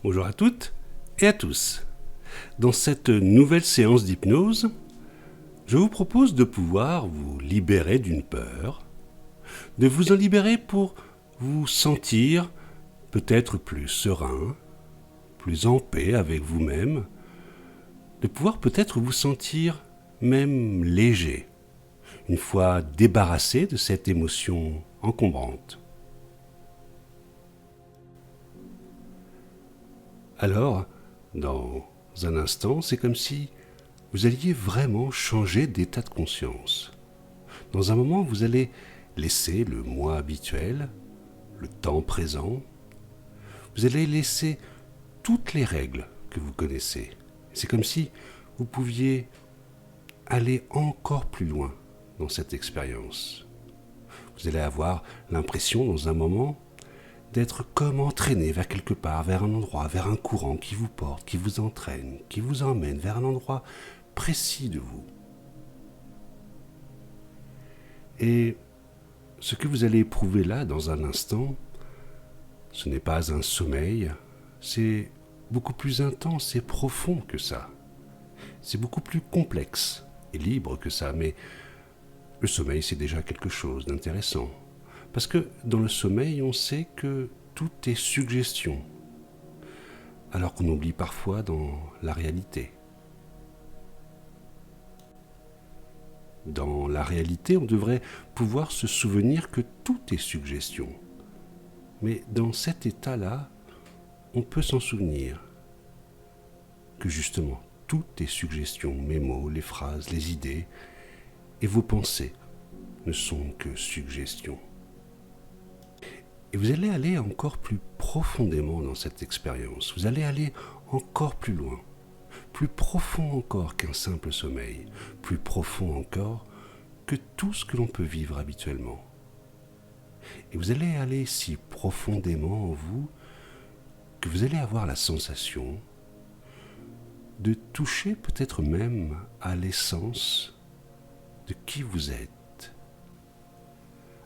Bonjour à toutes et à tous. Dans cette nouvelle séance d'hypnose, je vous propose de pouvoir vous libérer d'une peur, de vous en libérer pour vous sentir peut-être plus serein, plus en paix avec vous-même, de pouvoir peut-être vous sentir même léger, une fois débarrassé de cette émotion encombrante. Alors, dans un instant, c'est comme si vous alliez vraiment changer d'état de conscience. Dans un moment, vous allez laisser le moi habituel, le temps présent. Vous allez laisser toutes les règles que vous connaissez. C'est comme si vous pouviez aller encore plus loin dans cette expérience. Vous allez avoir l'impression, dans un moment, d'être comme entraîné vers quelque part, vers un endroit, vers un courant qui vous porte, qui vous entraîne, qui vous emmène vers un endroit précis de vous. Et ce que vous allez éprouver là, dans un instant, ce n'est pas un sommeil, c'est beaucoup plus intense et profond que ça. C'est beaucoup plus complexe et libre que ça, mais le sommeil, c'est déjà quelque chose d'intéressant. Parce que dans le sommeil, on sait que tout est suggestion, alors qu'on oublie parfois dans la réalité. Dans la réalité, on devrait pouvoir se souvenir que tout est suggestion. Mais dans cet état-là, on peut s'en souvenir que justement, tout est suggestion, mes mots, les phrases, les idées, et vos pensées ne sont que suggestions. Et vous allez aller encore plus profondément dans cette expérience. Vous allez aller encore plus loin, plus profond encore qu'un simple sommeil, plus profond encore que tout ce que l'on peut vivre habituellement. Et vous allez aller si profondément en vous que vous allez avoir la sensation de toucher peut-être même à l'essence de qui vous êtes.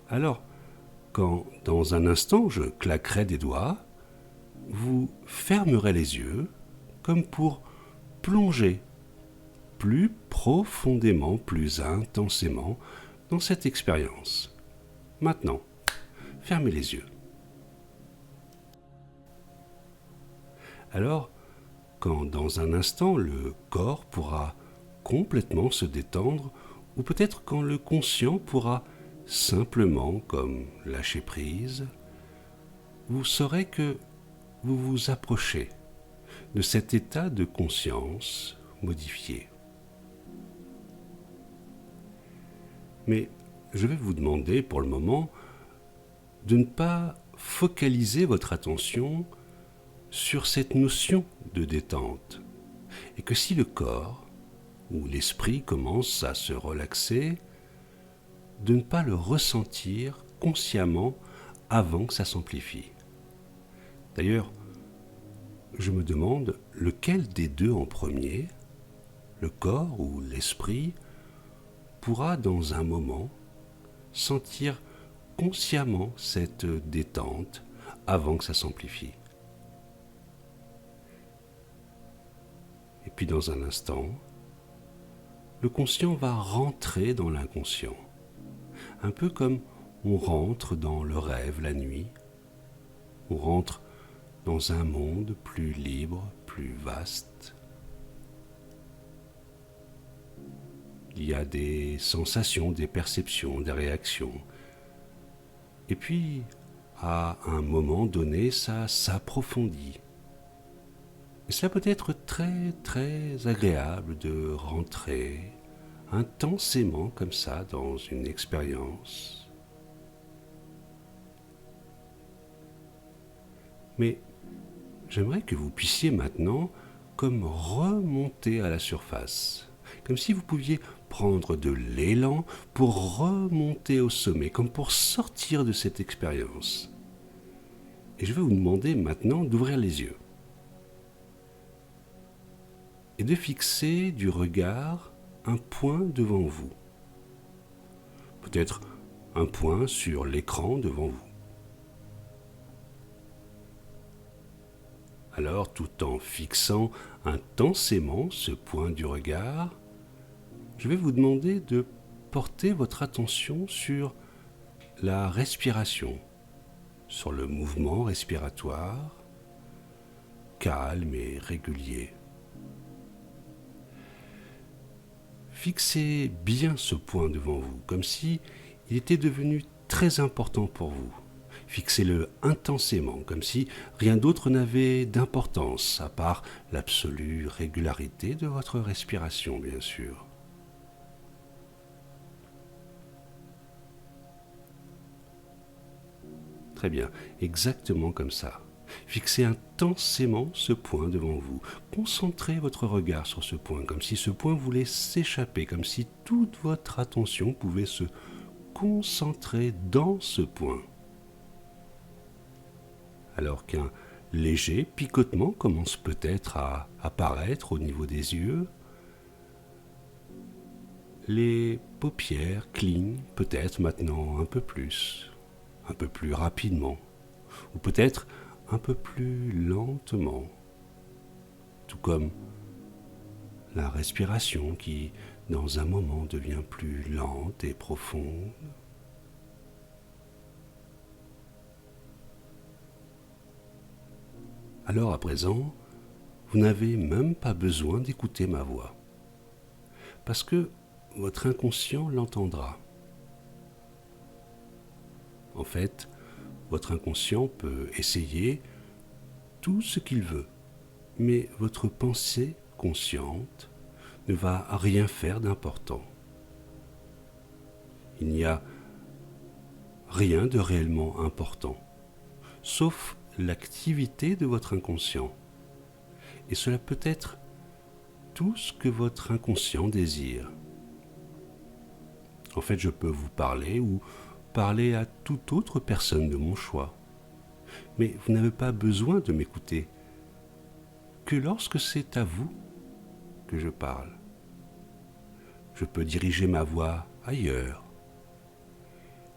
Alors, quand dans un instant je claquerai des doigts, vous fermerez les yeux comme pour plonger plus profondément, plus intensément dans cette expérience. Maintenant, fermez les yeux. Alors, quand dans un instant le corps pourra complètement se détendre, ou peut-être quand le conscient pourra simplement comme lâcher prise, vous saurez que vous vous approchez de cet état de conscience modifié. Mais je vais vous demander pour le moment de ne pas focaliser votre attention sur cette notion de détente, et que si le corps ou l'esprit commence à se relaxer, de ne pas le ressentir consciemment avant que ça s'amplifie. D'ailleurs, je me demande lequel des deux en premier, le corps ou l'esprit, pourra dans un moment sentir consciemment cette détente avant que ça s'amplifie. Et puis dans un instant, le conscient va rentrer dans l'inconscient, un peu comme on rentre dans le rêve la nuit, on rentre dans un monde plus libre, plus vaste. Il y a des sensations, des perceptions, des réactions. Et puis, à un moment donné, ça s'approfondit. Et cela peut être très, très agréable de rentrer intensément comme ça dans une expérience. Mais j'aimerais que vous puissiez maintenant comme remonter à la surface, comme si vous pouviez prendre de l'élan pour remonter au sommet, comme pour sortir de cette expérience. Et je vais vous demander maintenant d'ouvrir les yeux et de fixer du regard un point devant vous. Peut-être un point sur l'écran devant vous. Alors, tout en fixant intensément ce point du regard, je vais vous demander de porter votre attention sur la respiration, sur le mouvement respiratoire, calme et régulier. Fixez bien ce point devant vous, comme si il était devenu très important pour vous. Fixez-le intensément, comme si rien d'autre n'avait d'importance, à part l'absolue régularité de votre respiration, bien sûr. Très bien, exactement comme ça. Fixez intensément ce point devant vous. Concentrez votre regard sur ce point, comme si ce point voulait s'échapper, comme si toute votre attention pouvait se concentrer dans ce point. Alors qu'un léger picotement commence peut-être à apparaître au niveau des yeux, les paupières clignent peut-être maintenant un peu plus rapidement, ou peut-être un peu plus lentement, tout comme la respiration qui, dans un moment, devient plus lente et profonde. Alors à présent, vous n'avez même pas besoin d'écouter ma voix, parce que votre inconscient l'entendra. En fait, votre inconscient peut essayer tout ce qu'il veut, mais votre pensée consciente ne va rien faire d'important. Il n'y a rien de réellement important, sauf l'activité de votre inconscient. Et cela peut être tout ce que votre inconscient désire. En fait, je peux vous parler ou parler à toute autre personne de mon choix. Mais vous n'avez pas besoin de m'écouter que lorsque c'est à vous que je parle. Je peux diriger ma voix ailleurs.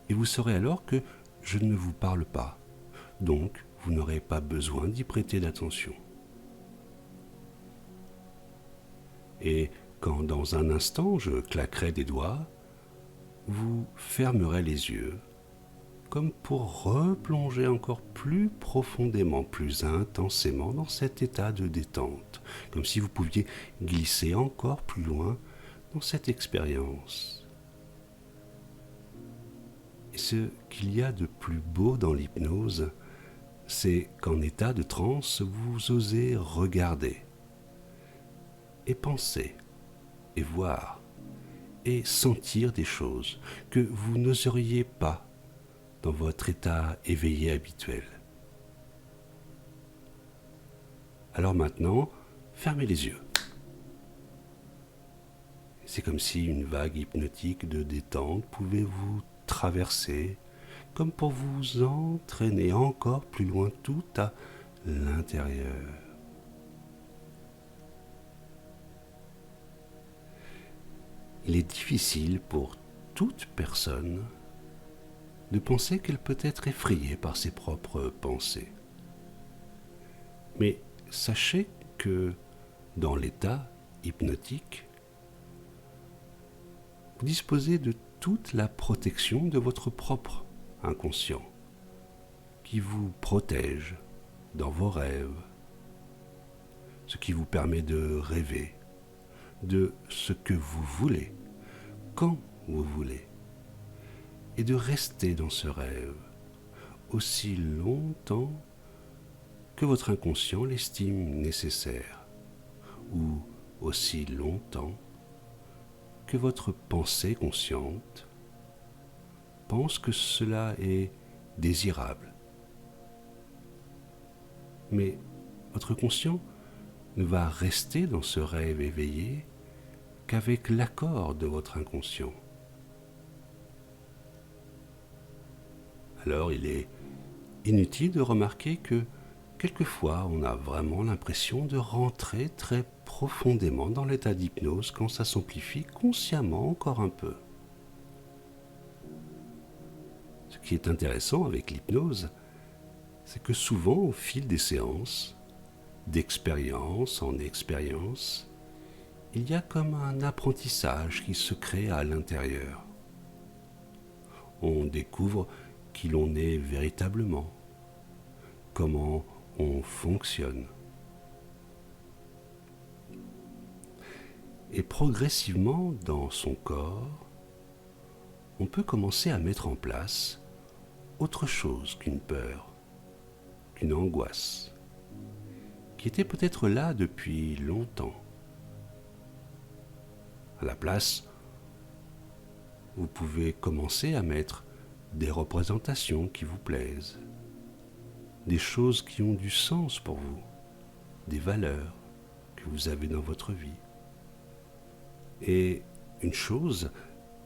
Et vous saurez alors que je ne vous parle pas. Donc, vous n'aurez pas besoin d'y prêter d'attention. Et quand dans un instant je claquerai des doigts, vous fermerez les yeux, comme pour replonger encore plus profondément, plus intensément dans cet état de détente, comme si vous pouviez glisser encore plus loin dans cette expérience. Et ce qu'il y a de plus beau dans l'hypnose, c'est qu'en état de transe, vous osez regarder, et penser, et voir, et sentir des choses que vous n'oseriez pas dans votre état éveillé habituel. Alors maintenant, fermez les yeux. C'est comme si une vague hypnotique de détente pouvait vous traverser, comme pour vous entraîner encore plus loin tout à l'intérieur. Il est difficile pour toute personne de penser qu'elle peut être effrayée par ses propres pensées. Mais sachez que dans l'état hypnotique, vous disposez de toute la protection de votre propre inconscient, qui vous protège dans vos rêves, ce qui vous permet de rêver de ce que vous voulez, quand vous voulez, et de rester dans ce rêve aussi longtemps que votre inconscient l'estime nécessaire, ou aussi longtemps que votre pensée consciente pense que cela est désirable. Mais votre conscient ne va rester dans ce rêve éveillé qu'avec l'accord de votre inconscient. Alors il est inutile de remarquer que quelquefois on a vraiment l'impression de rentrer très profondément dans l'état d'hypnose quand ça s'amplifie consciemment encore un peu. Ce qui est intéressant avec l'hypnose, c'est que souvent au fil des séances, d'expérience en expérience, il y a comme un apprentissage qui se crée à l'intérieur. On découvre qui l'on est véritablement, comment on fonctionne. Et progressivement, dans son corps, on peut commencer à mettre en place autre chose qu'une peur, qu'une angoisse, qui était peut-être là depuis longtemps. À la place, vous pouvez commencer à mettre des représentations qui vous plaisent, des choses qui ont du sens pour vous, des valeurs que vous avez dans votre vie. Et une chose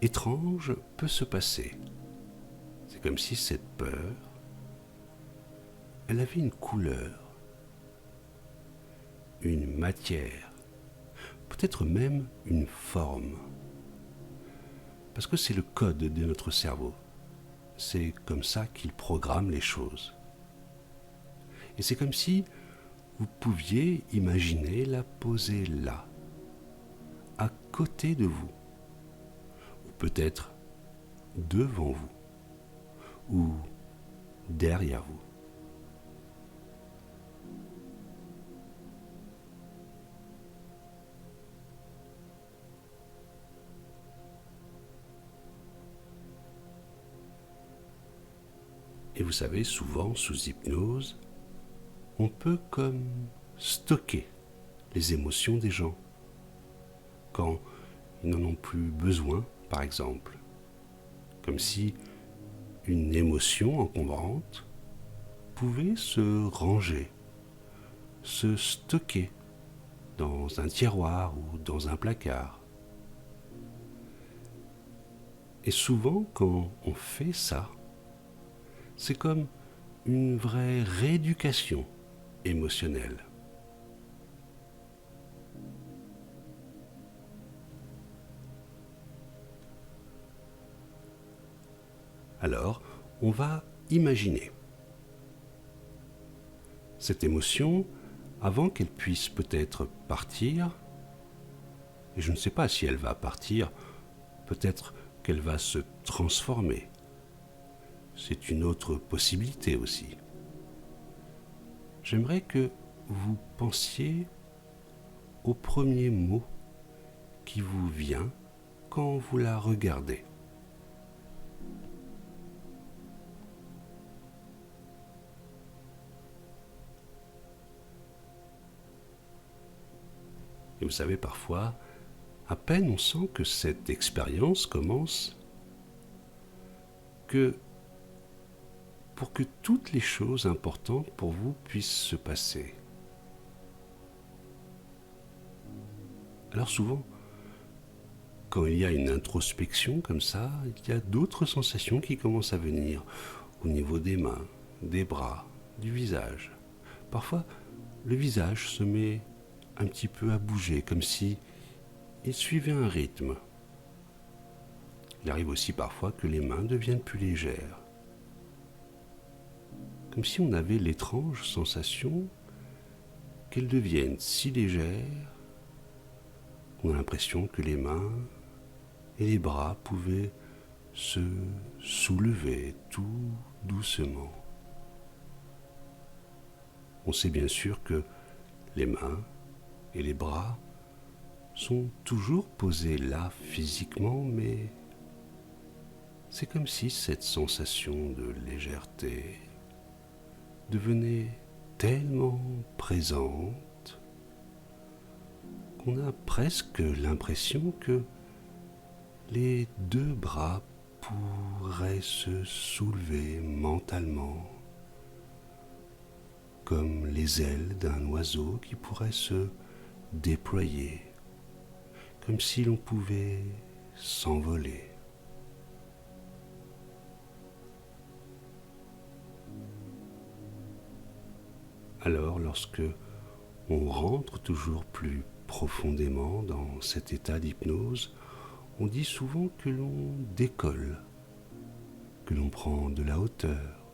étrange peut se passer. C'est comme si cette peur, elle avait une couleur, une matière, peut-être même une forme. Parce que c'est le code de notre cerveau. C'est comme ça qu'il programme les choses. Et c'est comme si vous pouviez imaginer la poser là, à côté de vous, ou peut-être devant vous, ou derrière vous. Et vous savez, souvent, sous hypnose, on peut comme stocker les émotions des gens quand ils n'en ont plus besoin, par exemple. Comme si une émotion encombrante pouvait se ranger, se stocker dans un tiroir ou dans un placard. Et souvent, quand on fait ça, c'est comme une vraie rééducation émotionnelle. Alors, on va imaginer cette émotion avant qu'elle puisse peut-être partir, et je ne sais pas si elle va partir, peut-être qu'elle va se transformer. C'est une autre possibilité aussi. J'aimerais que vous pensiez au premier mot qui vous vient quand vous la regardez. Et vous savez, parfois, à peine on sent que cette expérience commence, que pour que toutes les choses importantes pour vous puissent se passer. Alors souvent, quand il y a une introspection comme ça, il y a d'autres sensations qui commencent à venir au niveau des mains, des bras, du visage. Parfois, le visage se met un petit peu à bouger, comme si il suivait un rythme. Il arrive aussi parfois que les mains deviennent plus légères. Comme si on avait l'étrange sensation qu'elles deviennent si légères qu'on a l'impression que les mains et les bras pouvaient se soulever tout doucement. On sait bien sûr que les mains et les bras sont toujours posés là physiquement, mais c'est comme si cette sensation de légèreté devenait tellement présente qu'on a presque l'impression que les deux bras pourraient se soulever mentalement, comme les ailes d'un oiseau qui pourrait se déployer, comme si l'on pouvait s'envoler. Alors, lorsque on rentre toujours plus profondément dans cet état d'hypnose, on dit souvent que l'on décolle, que l'on prend de la hauteur,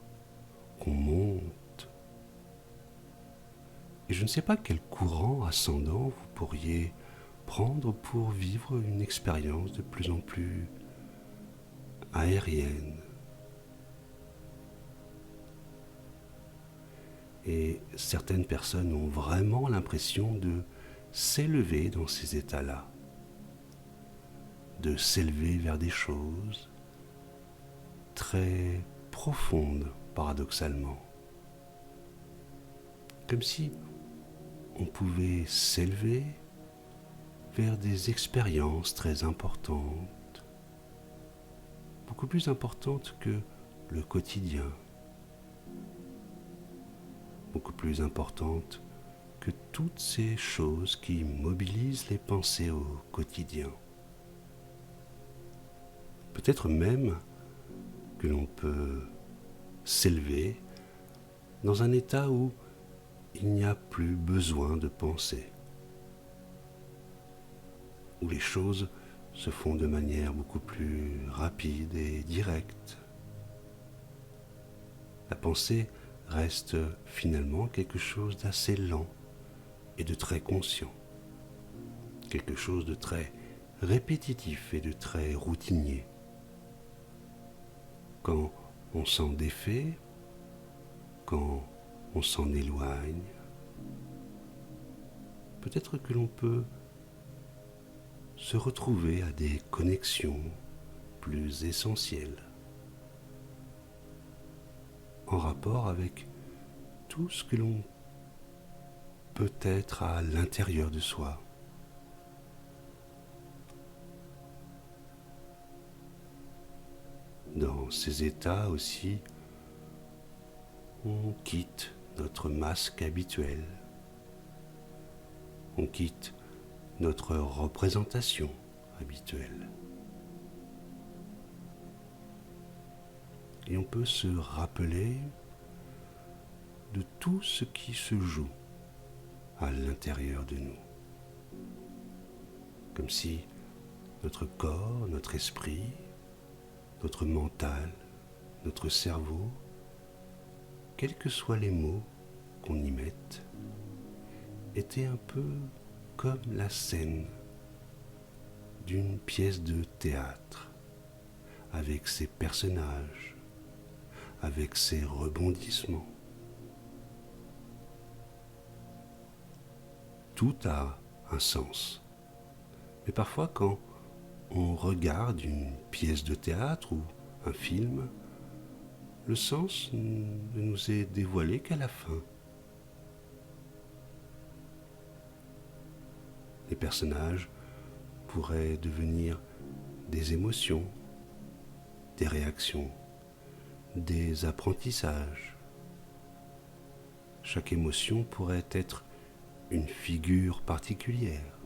qu'on monte. Et je ne sais pas quel courant ascendant vous pourriez prendre pour vivre une expérience de plus en plus aérienne. Et certaines personnes ont vraiment l'impression de s'élever dans ces états-là, de s'élever vers des choses très profondes, paradoxalement. Comme si on pouvait s'élever vers des expériences très importantes, beaucoup plus importantes que le quotidien, beaucoup plus importantes que toutes ces choses qui mobilisent les pensées au quotidien. Peut-être même que l'on peut s'élever dans un état où il n'y a plus besoin de penser, où les choses se font de manière beaucoup plus rapide et directe. La pensée reste finalement quelque chose d'assez lent et de très conscient, quelque chose de très répétitif et de très routinier. Quand on s'en défait, quand on s'en éloigne, peut-être que l'on peut se retrouver à des connexions plus essentielles, en rapport avec tout ce que l'on peut être à l'intérieur de soi. Dans ces états aussi, on quitte notre masque habituel, on quitte notre représentation habituelle. Et on peut se rappeler de tout ce qui se joue à l'intérieur de nous. Comme si notre corps, notre esprit, notre mental, notre cerveau, quels que soient les mots qu'on y mette, était un peu comme la scène d'une pièce de théâtre, avec ses personnages, avec ses rebondissements. Tout a un sens. Mais parfois, quand on regarde une pièce de théâtre ou un film, le sens ne nous est dévoilé qu'à la fin. Les personnages pourraient devenir des émotions, des réactions, des apprentissages. Chaque émotion pourrait être une figure particulière.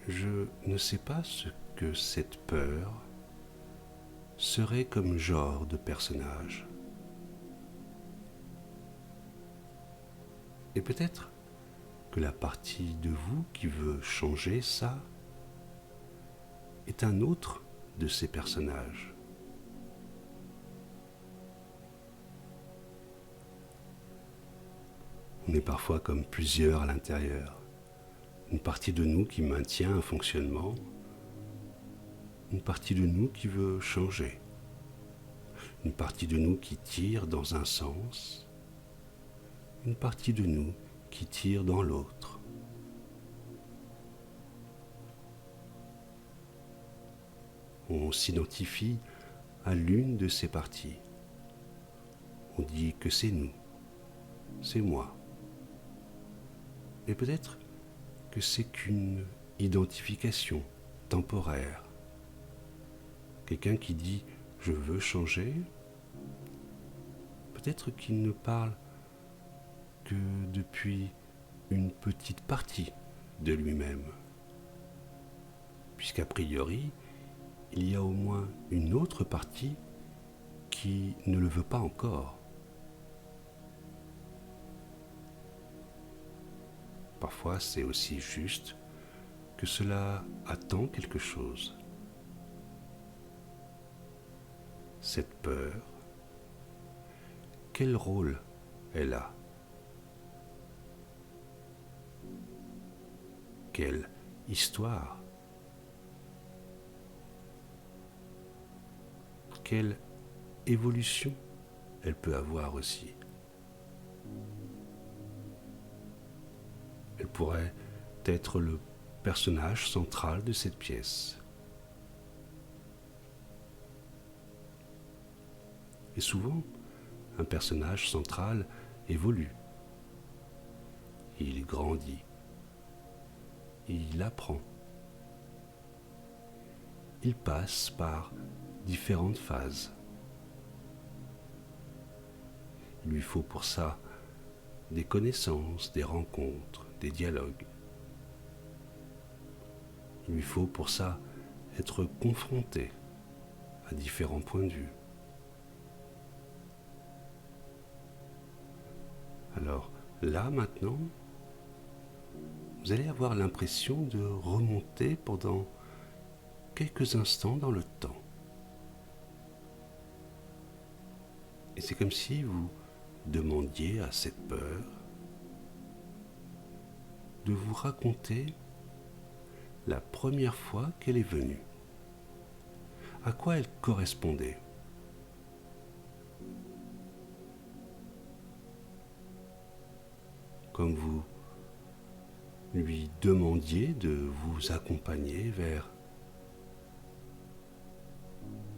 Je ne sais pas ce que cette peur serait comme genre de personnage. Et peut-être que la partie de vous qui veut changer ça est un autre de ces personnages. On est parfois comme plusieurs à l'intérieur. Une partie de nous qui maintient un fonctionnement, une partie de nous qui veut changer, une partie de nous qui tire dans un sens, une partie de nous qui tire dans l'autre. On s'identifie à l'une de ces parties. On dit que c'est nous, c'est moi. Et peut-être que c'est qu'une identification temporaire. Quelqu'un qui dit « je veux changer », peut-être qu'il ne parle que depuis une petite partie de lui-même, puisqu'a priori, il y a au moins une autre partie qui ne le veut pas encore. Parfois, c'est aussi juste que cela attend quelque chose. Cette peur, quel rôle elle a? Quelle histoire? Quelle évolution elle peut avoir aussi? Elle pourrait être le personnage central de cette pièce. Et souvent, un personnage central évolue. Il grandit. Il apprend. Il passe par différentes phases. Il lui faut pour ça des connaissances, des rencontres, des dialogues. Il lui faut pour ça être confronté à différents points de vue. Alors là maintenant, vous allez avoir l'impression de remonter pendant quelques instants dans le temps. Et c'est comme si vous demandiez à cette peur de vous raconter la première fois qu'elle est venue. À quoi elle correspondait? Comme vous lui demandiez de vous accompagner vers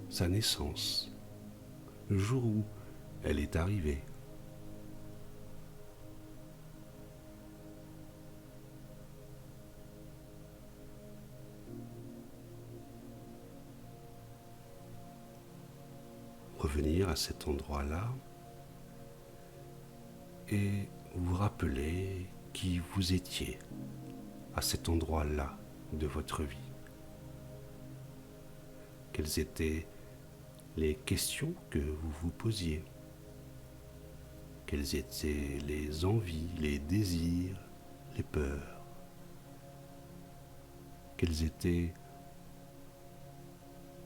sa naissance, le jour où elle est arrivée. Revenir à cet endroit-là et vous rappeler qui vous étiez à cet endroit-là de votre vie. Quelles étaient les questions que vous vous posiez? Quelles étaient les envies, les désirs, les peurs? Quelles étaient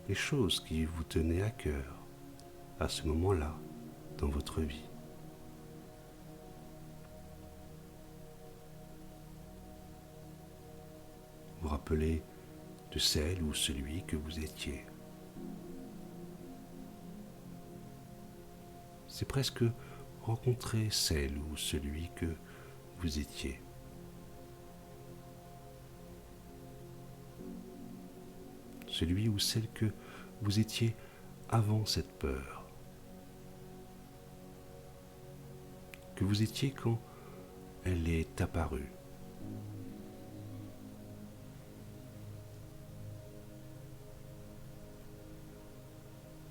les choses qui vous tenaient à cœur à ce moment-là dans votre vie? Vous rappelez de celle ou celui que vous étiez. C'est presque rencontrer celle ou celui que vous étiez. Celui ou celle que vous étiez avant cette peur. Que vous étiez quand elle est apparue.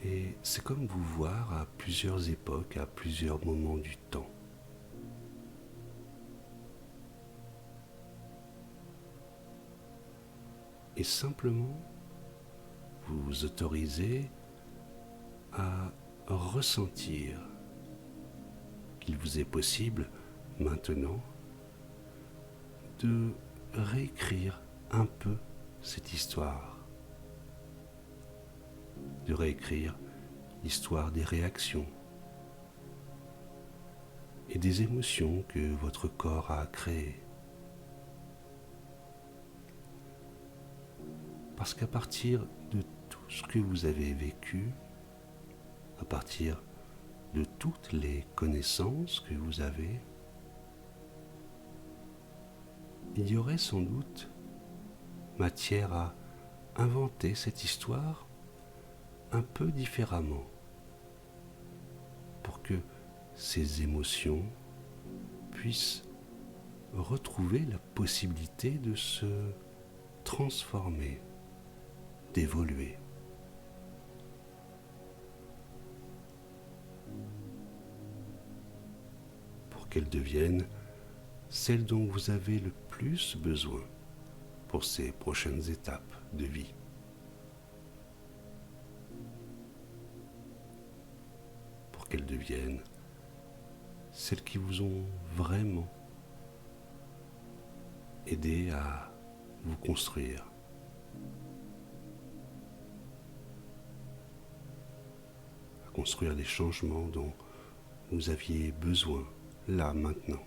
Et c'est comme vous voir à plusieurs époques, à plusieurs moments du temps. Et simplement, vous vous autorisez à ressentir qu'il vous est possible maintenant de réécrire un peu cette histoire. De réécrire l'histoire des réactions et des émotions que votre corps a créées. Parce qu'à partir de tout ce que vous avez vécu, à partir de toutes les connaissances que vous avez, il y aurait sans doute matière à inventer cette histoire un peu différemment pour que ces émotions puissent retrouver la possibilité de se transformer, d'évoluer. Pour qu'elles deviennent celles dont vous avez le plus besoin pour ces prochaines étapes de vie. Qu'elles deviennent celles qui vous ont vraiment aidé à vous construire. À construire les changements dont vous aviez besoin, là, maintenant.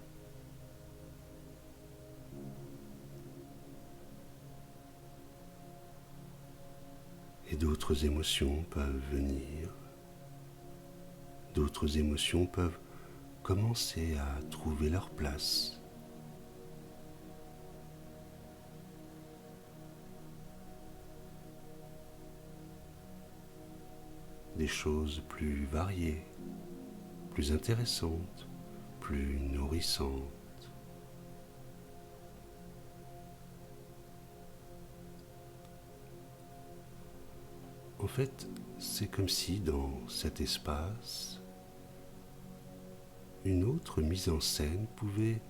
Et d'autres émotions peuvent venir, d'autres émotions peuvent commencer à trouver leur place. Des choses plus variées, plus intéressantes, plus nourrissantes. En fait, c'est comme si dans cet espace, une autre mise en scène pouvait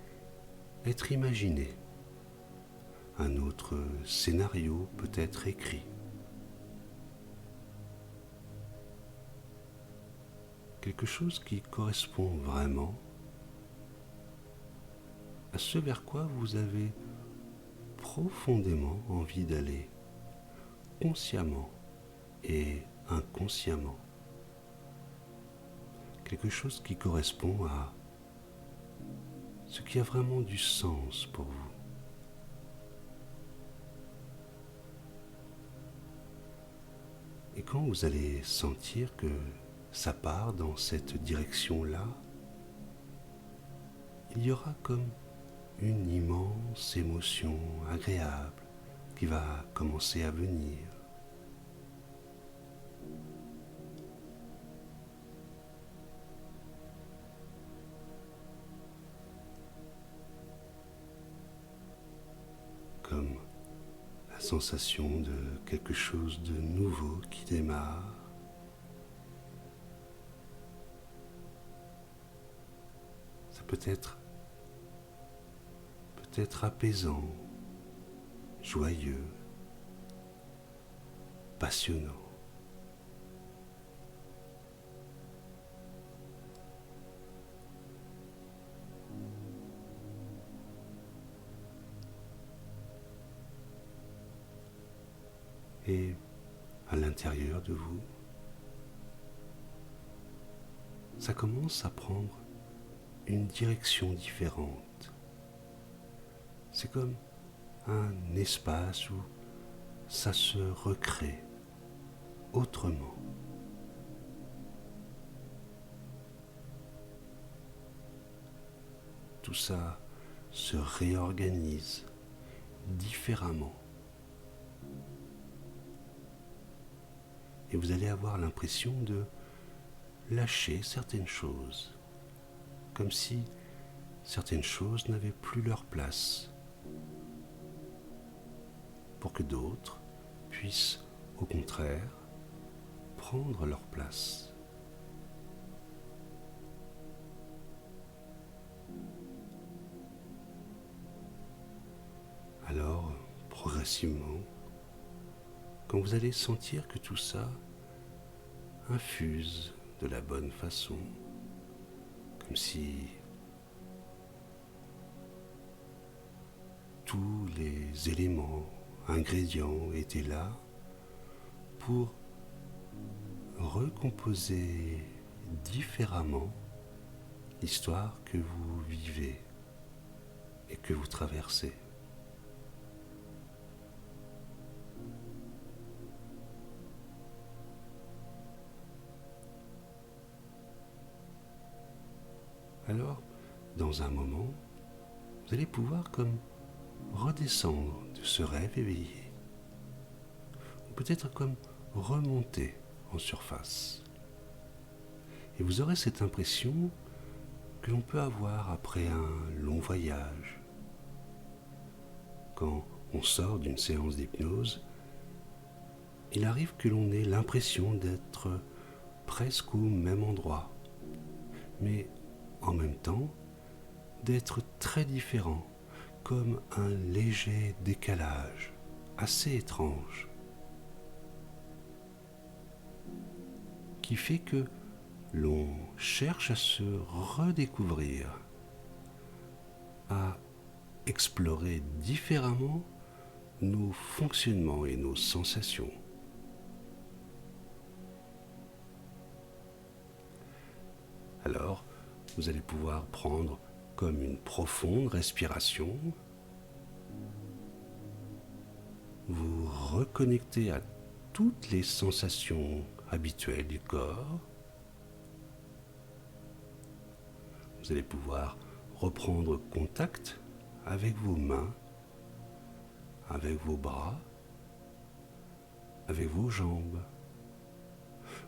être imaginée. Un autre scénario peut être écrit. Quelque chose qui correspond vraiment à ce vers quoi vous avez profondément envie d'aller, consciemment et inconsciemment. Quelque chose qui correspond à ce qui a vraiment du sens pour vous. Et quand vous allez sentir que ça part dans cette direction-là, il y aura comme une immense émotion agréable qui va commencer à venir. Comme la sensation de quelque chose de nouveau qui démarre. Ça peut être apaisant, joyeux, passionnant. Et à l'intérieur de vous, ça commence à prendre une direction différente. C'est comme un espace où ça se recrée autrement. Tout ça se réorganise différemment. Et vous allez avoir l'impression de lâcher certaines choses, comme si certaines choses n'avaient plus leur place, pour que d'autres puissent, au contraire, prendre leur place. Alors, progressivement, quand vous allez sentir que tout ça infuse de la bonne façon, comme si tous les éléments, ingrédients étaient là pour recomposer différemment l'histoire que vous vivez et que vous traversez. Alors, dans un moment, vous allez pouvoir comme redescendre de ce rêve éveillé, ou peut-être comme remonter en surface. Et vous aurez cette impression que l'on peut avoir après un long voyage. Quand on sort d'une séance d'hypnose, il arrive que l'on ait l'impression d'être presque au même endroit, mais en même temps d'être très différent, comme un léger décalage, assez étrange, qui fait que l'on cherche à se redécouvrir, à explorer différemment nos fonctionnements et nos sensations. Alors, Vous allez pouvoir prendre comme une profonde respiration. Vous reconnecter à toutes les sensations habituelles du corps. Vous allez pouvoir reprendre contact avec vos mains, avec vos bras, avec vos jambes.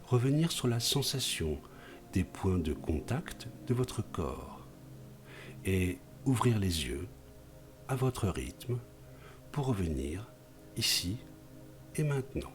Revenir sur la sensation des points de contact de votre corps et ouvrir les yeux à votre rythme pour revenir ici et maintenant.